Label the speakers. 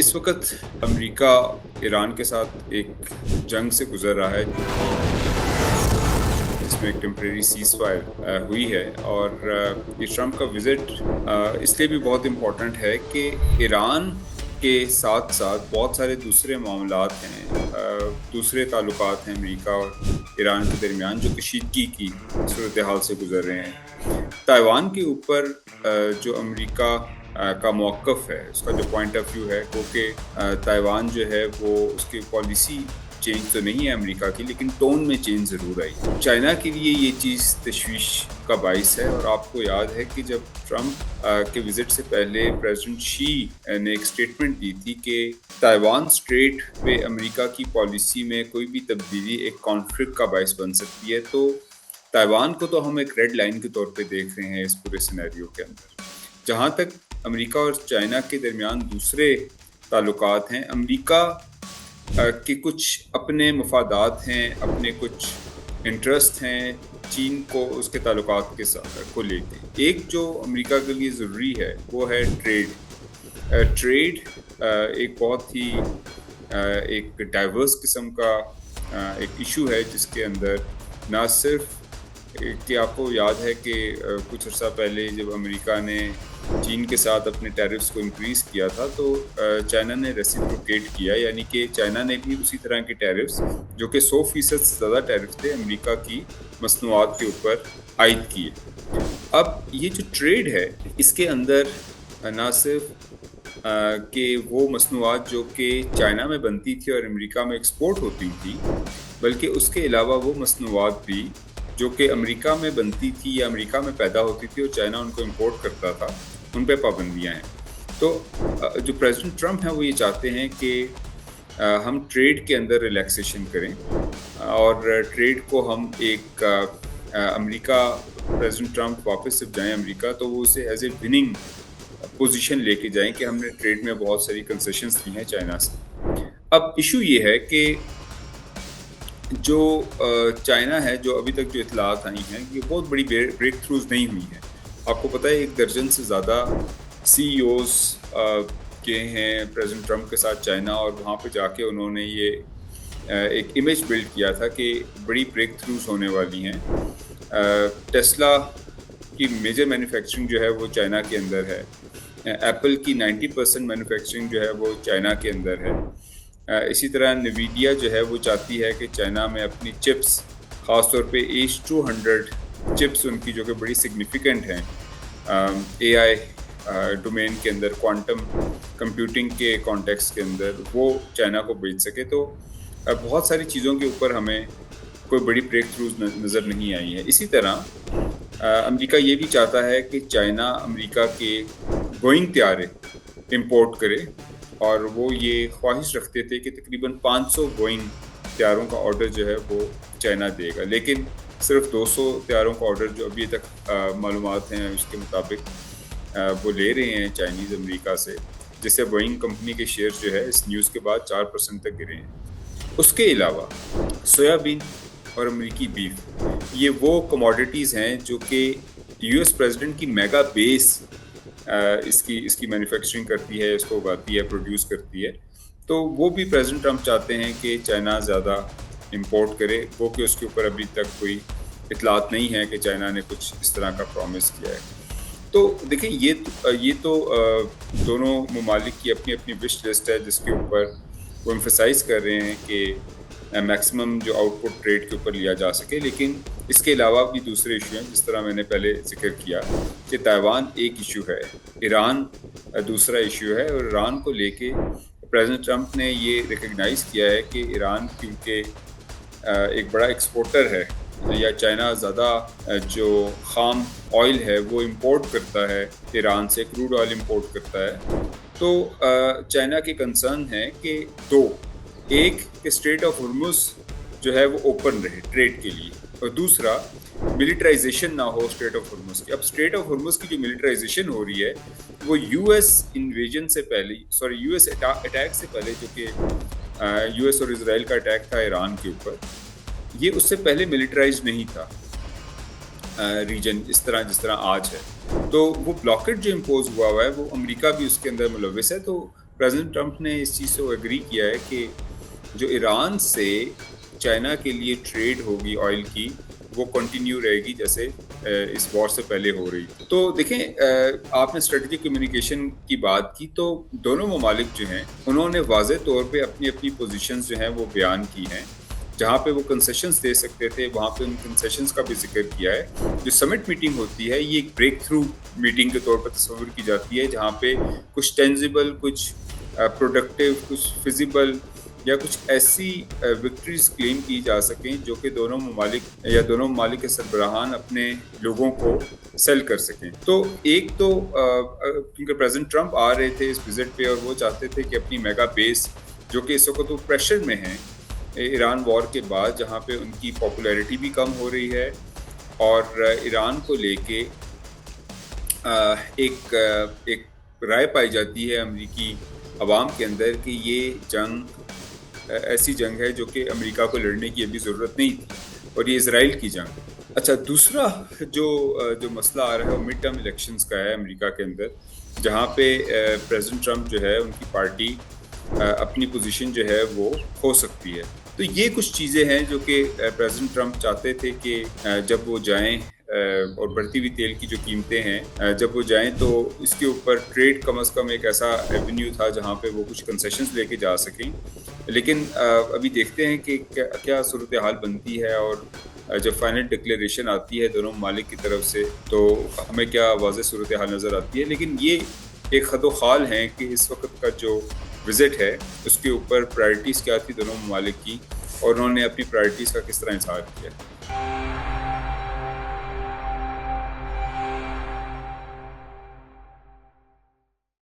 Speaker 1: इस वक्त America Iran के साथ एक जंग से गुजर रहा है जिसमें एक टेम्परेरी सीज़ फायर हुई है और ये ट्रम्प का विज़िट इसलिए भी बहुत इम्पोर्टेंट है कि ईरान के साथ साथ बहुत सारे दूसरे मामलात हैं, दूसरे ताल्लुकात हैं अमेरिका और ईरान के दरमियान जो कशीदगी की सूरत हाल से गुजर रहे हैं। ताइवान के ऊपर जो अमेरिका का मौक़िफ़ है, उसका जो पॉइंट ऑफ व्यू है वो कि ताइवान जो है वो उसकी पॉलिसी चेंज तो नहीं है अमेरिका की, लेकिन टोन में चेंज ज़रूर आई। चाइना के लिए ये चीज़ तशवीश का बाइस है और आपको याद है कि जब ट्रम्प के विज़िट से पहले प्रेसिडेंट शी ने एक स्टेटमेंट दी थी कि ताइवान स्ट्रेट पे अमेरिका की पॉलिसी में कोई भी तब्दीली एक कॉन्फ्लिक्ट का बाइस बन सकती है। तो ताइवान को तो हम एक रेड लाइन के तौर पे देख रहे हैं इस पूरे सिनेरियो के अंदर। जहाँ तक अमेरिका और चाइना के दरमियान दूसरे ताल्लुकात हैं, अमेरिका के कुछ अपने मफादात हैं, अपने कुछ इंटरेस्ट हैं चीन को उसके ताल्लुकात के साथ को लेके। एक जो अमेरिका के लिए ज़रूरी है वो है ट्रेड। ट्रेड एक बहुत ही एक डाइवर्स किस्म का एक इशू है जिसके अंदर ना सिर्फ कि आपको याद है कि कुछ अर्सा पहले जब अमेरिका ने चीन के साथ अपने टैरिफ्स को इंक्रीज़ किया था तो चाइना ने रेसिप्रोकेट किया, यानी कि चाइना ने भी उसी तरह के टैरिफ्स जो कि 100% से ज़्यादा टैरिफ थे अमेरिका की मसनूआत के ऊपर आयद किए। अब ये जो ट्रेड है इसके अंदर ना सिर्फ कि वो मसनूआत जो कि चाइना में बनती थी और अमेरिका में एक्सपोर्ट होती थी, बल्कि उसके अलावा वो मसनूआत भी जो कि अमेरिका में बनती थी या अमेरिका में पैदा होती थी और चाइना उनको इंपोर्ट करता था, उन पे पाबंदियां हैं। तो जो प्रेसिडेंट ट्रम्प हैं वो ये चाहते हैं कि हम ट्रेड के अंदर रिलैक्सेशन करें और ट्रेड को हम एक अमेरिका प्रेसिडेंट ट्रम्प वापस जब जाएं अमेरिका तो वो उसे एज ए विनिंग पोजीशन लेके जाएं कि हमने ट्रेड में बहुत सारी कंसेशंस ली हैं चाइना से। अब इशू ये है कि जो चाइना है, जो अभी तक जो इतलात आई हैं, ये बहुत बड़ी ब्रेक थ्रूज नहीं हुई हैं। आपको पता है 1 दर्जन से ज़्यादा CEOs के हैं प्रेसिडेंट ट्रम्प के साथ चाइना, और वहाँ पे जाके उन्होंने ये एक इमेज बिल्ड किया था कि बड़ी ब्रेक थ्रूज होने वाली हैं। टेस्ला की मेजर मैन्युफैक्चरिंग जो है वो चाइना के अंदर है। एप्पल की 90% मैन्युफैक्चरिंग जो है वो चाइना के अंदर है। इसी तरह NVIDIA जो है वो चाहती है कि चाइना में अपनी चिप्स, ख़ास तौर पे H200 चिप्स उनकी जो कि बड़ी सिग्निफिकेंट हैं AI डोमेन के अंदर, क्वांटम कंप्यूटिंग के कॉन्टेक्स्ट के अंदर, वो चाइना को बेच सके। तो बहुत सारी चीज़ों के ऊपर हमें कोई बड़ी ब्रेक थ्रूज नज़र नहीं आई है। इसी तरह अमेरिका ये भी चाहता है कि चाइना अमेरिका के बोइंग तैयारे इंपोर्ट करे, और वो ये ख्वाहिश रखते थे कि तकरीबन 500 बोइंग तैयारों का ऑर्डर जो है वो चाइना देगा, लेकिन सिर्फ 200 तैयारों का ऑर्डर जो अभी तक मालूमात हैं उसके मुताबिक वो ले रहे हैं चाइनीज़ अमेरिका से, जिससे बोइंग कंपनी के शेयर जो है इस न्यूज़ के बाद 4% तक गिरे हैं। उसके अलावा सोयाबीन और अमेरिकी बीफ, ये वो कमोडिटीज़ हैं जो कि US प्रेसिडेंट की मेगा बेस इसकी मैन्युफैक्चरिंग करती है, इसको उगाती है, प्रोड्यूस करती है। तो वो भी प्रेसिडेंट ट्रम्प चाहते हैं कि चाइना ज़्यादा इंपोर्ट करे, वो कि उसके ऊपर अभी तक कोई इतलात नहीं है कि चाइना ने कुछ इस तरह का प्रॉमिस किया है। तो देखें, ये तो दोनों ममालिक की अपनी अपनी विश लिस्ट है जिसके ऊपर वो एम्फसाइज़ कर रहे हैं कि मैक्सिमम जो आउटपुट ट्रेड के ऊपर लिया जा सके। लेकिन इसके अलावा भी दूसरे इशू हैं, जिस तरह मैंने पहले जिक्र किया कि ताइवान एक इशू है, ईरान दूसरा इशू है, और ईरान को लेके प्रेसिडेंट ट्रम्प ने ये रिकग्नाइज़ किया है कि ईरान क्योंकि एक बड़ा एक्सपोर्टर है, या चाइना ज़्यादा जो खाम ऑयल है वो इंपोर्ट करता है ईरान से, क्रूड ऑयल इंपोर्ट करता है। तो चाइना के कंसर्न है कि एक कि स्ट्रेट ऑफ हुर्मुज़ जो है वो ओपन रहे ट्रेड के लिए, और दूसरा मिलिटराइजेशन ना हो स्ट्रेट ऑफ हुर्मुज़ की। अब स्ट्रेट ऑफ हुर्मुज़ की जो मिलिटराइजेशन हो रही है वो US इन्वेजन से पहले, US अटैक से पहले, जो कि US और इजराइल का अटैक था ईरान के ऊपर, ये उससे पहले मिलिटराइज नहीं था रीजन जिस तरह आज है। तो वो ब्लॉकेट जो इम्पोज हुआ है वो अमेरिका भी उसके अंदर मुलविस है। तो प्रेसिडेंट ट्रंप ने इस चीज़ से एग्री किया है कि जो ईरान से चाइना के लिए ट्रेड होगी ऑयल की, वो कंटिन्यू रहेगी जैसे इस वॉर से पहले हो रही थी। तो देखें, आपने स्ट्रेटेजिक कम्युनिकेशन की बात की, तो दोनों ममालिक जो हैं उन्होंने वाज़ेह तौर पे अपनी अपनी पोजीशंस जो हैं वो बयान की हैं। जहाँ पे वो कंसेशंस दे सकते थे वहाँ पे उन कंसेशंस का भी जिक्र किया है। जो समिट मीटिंग होती है ये एक ब्रेक थ्रू मीटिंग के तौर पर तस्वीर की जाती है, जहाँ पे कुछ टेंजिबल, कुछ प्रोडक्टिव, कुछ फिजिबल या कुछ ऐसी विक्ट्रीज क्लेम की जा सकें जो कि दोनों ममालिक के सरबराहान अपने लोगों को सेल कर सकें। तो एक तो क्योंकि प्रेसिडेंट ट्रंप आ रहे थे इस विजिट पे और वो चाहते थे कि अपनी मेगा बेस जो कि इस वक्त वो प्रेशर में है ईरान वॉर के बाद, जहाँ पे उनकी पॉपुलैरिटी भी कम हो रही है और ईरान को लेके एक राय पाई जाती है अमेरिकी अवाम के अंदर कि ये जंग ऐसी जंग है जो कि अमेरिका को लड़ने की अभी ज़रूरत नहीं थी और ये इसराइल की जंग। अच्छा, दूसरा जो मसला आ रहा है वो मिड टर्म इलेक्शंस का है अमेरिका के अंदर, जहाँ पे प्रेसिडेंट ट्रंप जो है उनकी पार्टी अपनी पोजीशन जो है वो खो सकती है। तो ये कुछ चीज़ें हैं जो कि प्रेसिडेंट ट्रंप चाहते थे कि जब वो जाएं और बढ़ती हुई तेल की जो कीमतें हैं जब वो जाएं तो इसके ऊपर ट्रेड कम से कम एक ऐसा एवेन्यू था जहाँ पे वो कुछ कंसेशंस लेके जा सकें। लेकिन अभी देखते हैं कि क्या सूरत हाल बनती है और जब फाइनल डिक्लेरेशन आती है दोनों ममालिक की तरफ से तो हमें क्या वाज़ेह सूरत हाल नज़र आती है। लेकिन ये एक खदोखाल है कि इस वक्त का जो विज़िट है उसके ऊपर प्रायोरिटीज़ क्या थी दोनों ममालिक की और उन्होंने अपनी प्रायोरिटीज़ का किस तरह इजहार किया।